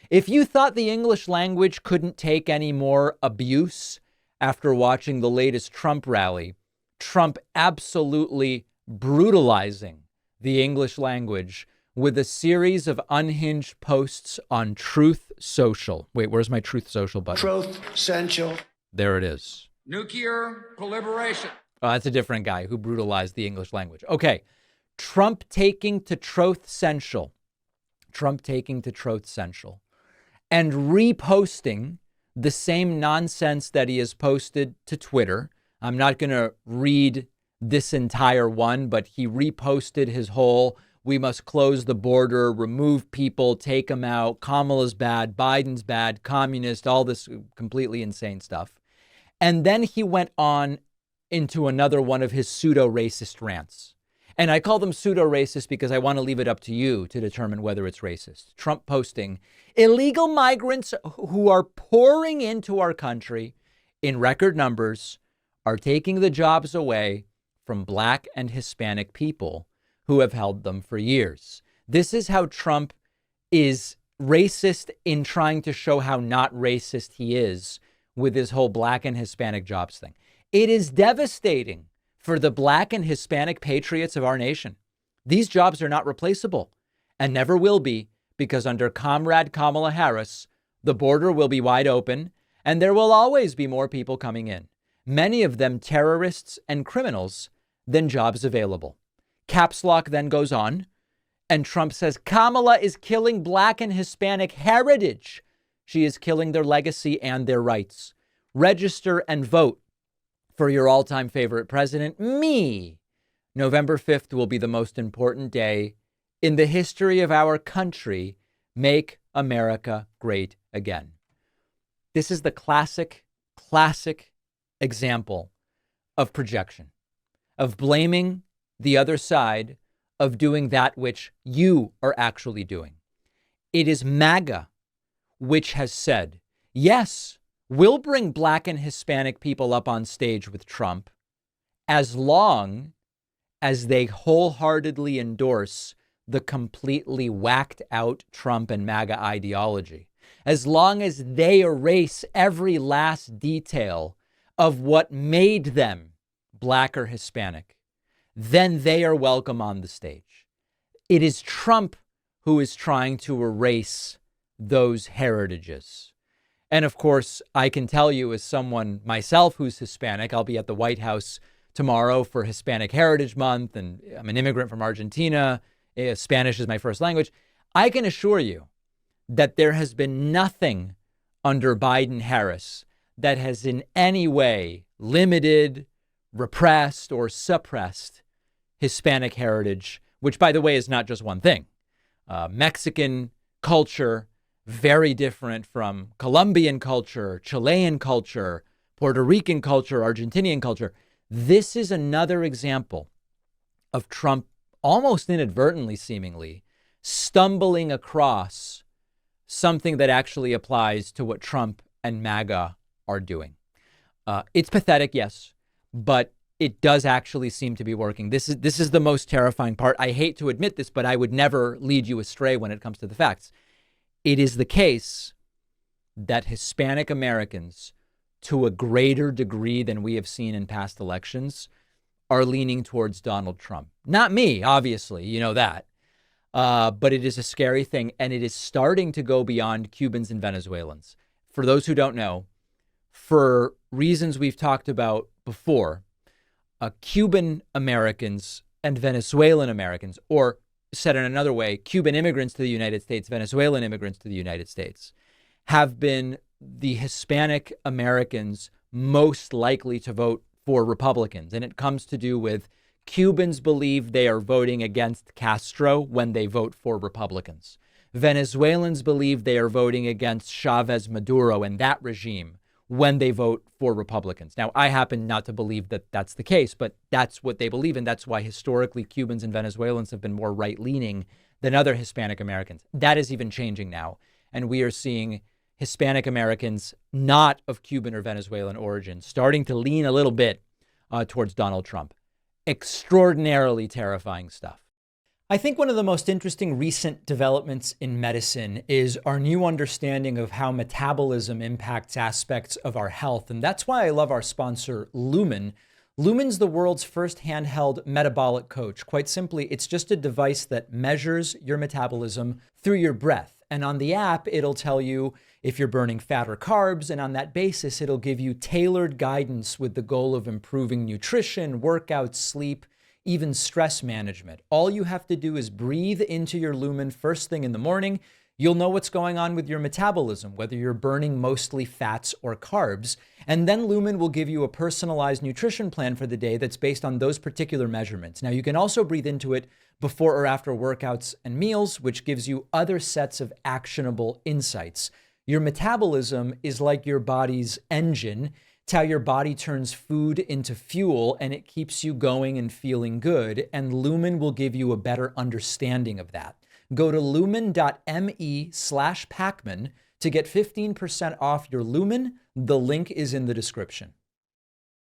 If you thought the English language couldn't take any more abuse after watching the latest Trump rally, Trump absolutely brutalizing the English language with a series of unhinged posts on Truth Social. Wait, where's my Truth Social button? Truth Social. There it is. Nuclear proliferation. Oh, that's a different guy who brutalized the English language. Okay. Trump taking to Truth Social. Trump taking to Truth Social. And reposting the same nonsense that he has posted to Twitter. I'm not going to read this entire one, but he reposted his whole, we must close the border, remove people, take them out, Kamala's bad, Biden's bad, communist, all this completely insane stuff. And then he went on into another one of his pseudo-racist rants. And I call them pseudo-racist because I want to leave it up to you to determine whether it's racist. Trump posting, illegal migrants who are pouring into our country in record numbers are taking the jobs away from Black and Hispanic people who have held them for years. This is how Trump is racist in trying to show how not racist he is with his whole Black and Hispanic jobs thing. It is devastating for the Black and Hispanic patriots of our nation. These jobs are not replaceable and never will be, because under Comrade Kamala Harris, the border will be wide open and there will always be more people coming in, many of them terrorists and criminals, than jobs available. Caps lock then goes on, and Trump says Kamala is killing Black and Hispanic heritage. She is killing their legacy and their rights. Register and vote for your all-time favorite president, me. November 5th will be the most important day in the history of our country. Make America great again. This is the classic example of projection, of blaming the other side, of doing that which you are actually doing. It is MAGA which has said, yes, we'll bring Black and Hispanic people up on stage with Trump as long as they wholeheartedly endorse the completely whacked out Trump and MAGA ideology. As long as they erase every last detail of what made them Black or Hispanic, then they are welcome on the stage. It is Trump who is trying to erase those heritages. And of course, I can tell you as someone myself who's Hispanic, I'll be at the White House tomorrow for Hispanic Heritage Month, and I'm an immigrant from Argentina. Spanish is my first language. I can assure you that there has been nothing under Biden-Harris that has in any way limited, repressed, or suppressed Hispanic heritage, which, by the way, is not just one thing. Mexican culture, very different from Colombian culture, Chilean culture, Puerto Rican culture, Argentinian culture. This is another example of Trump almost inadvertently, seemingly, stumbling across something that actually applies to what Trump and MAGA are doing. It's pathetic, yes, but it does actually seem to be working. This is the most terrifying part. I hate to admit this, but I would never lead you astray when it comes to the facts. It is the case that Hispanic Americans, to a greater degree than we have seen in past elections, are leaning towards Donald Trump. Not me, obviously, you know that. But it is a scary thing, and it is starting to go beyond Cubans and Venezuelans. For those who don't know, for reasons we've talked about before, Cuban Americans and Venezuelan Americans, or said in another way, Cuban immigrants to the United States, Venezuelan immigrants to the United States, have been the Hispanic Americans most likely to vote for Republicans. And it comes to do with Cubans believe they are voting against Castro when they vote for Republicans. Venezuelans believe they are voting against Chavez Maduro and that regime when they vote for Republicans. Now, I happen not to believe that that's the case, but that's what they believe. And that's why historically Cubans and Venezuelans have been more right-leaning than other Hispanic Americans. That is even changing now. And we are seeing Hispanic Americans not of Cuban or Venezuelan origin starting to lean a little bit towards Donald Trump. Extraordinarily terrifying stuff. I think one of the most interesting recent developments in medicine is our new understanding of how metabolism impacts aspects of our health. And that's why I love our sponsor, Lumen. Lumen's the world's first handheld metabolic coach. Quite simply, it's just a device that measures your metabolism through your breath. And on the app, it'll tell you if you're burning fat or carbs. And on that basis, it'll give you tailored guidance with the goal of improving nutrition, workouts, sleep, even stress management. All you have to do is breathe into your Lumen first thing in the morning. You'll know what's going on with your metabolism, whether you're burning mostly fats or carbs. And then Lumen will give you a personalized nutrition plan for the day that's based on those particular measurements. Now, you can also breathe into it before or after workouts and meals, which gives you other sets of actionable insights. Your metabolism is like your body's engine. It's how your body turns food into fuel, and it keeps you going and feeling good. And Lumen will give you a better understanding of that. Go to lumen.me/Pakman to get 15% off your Lumen. The link is in the description.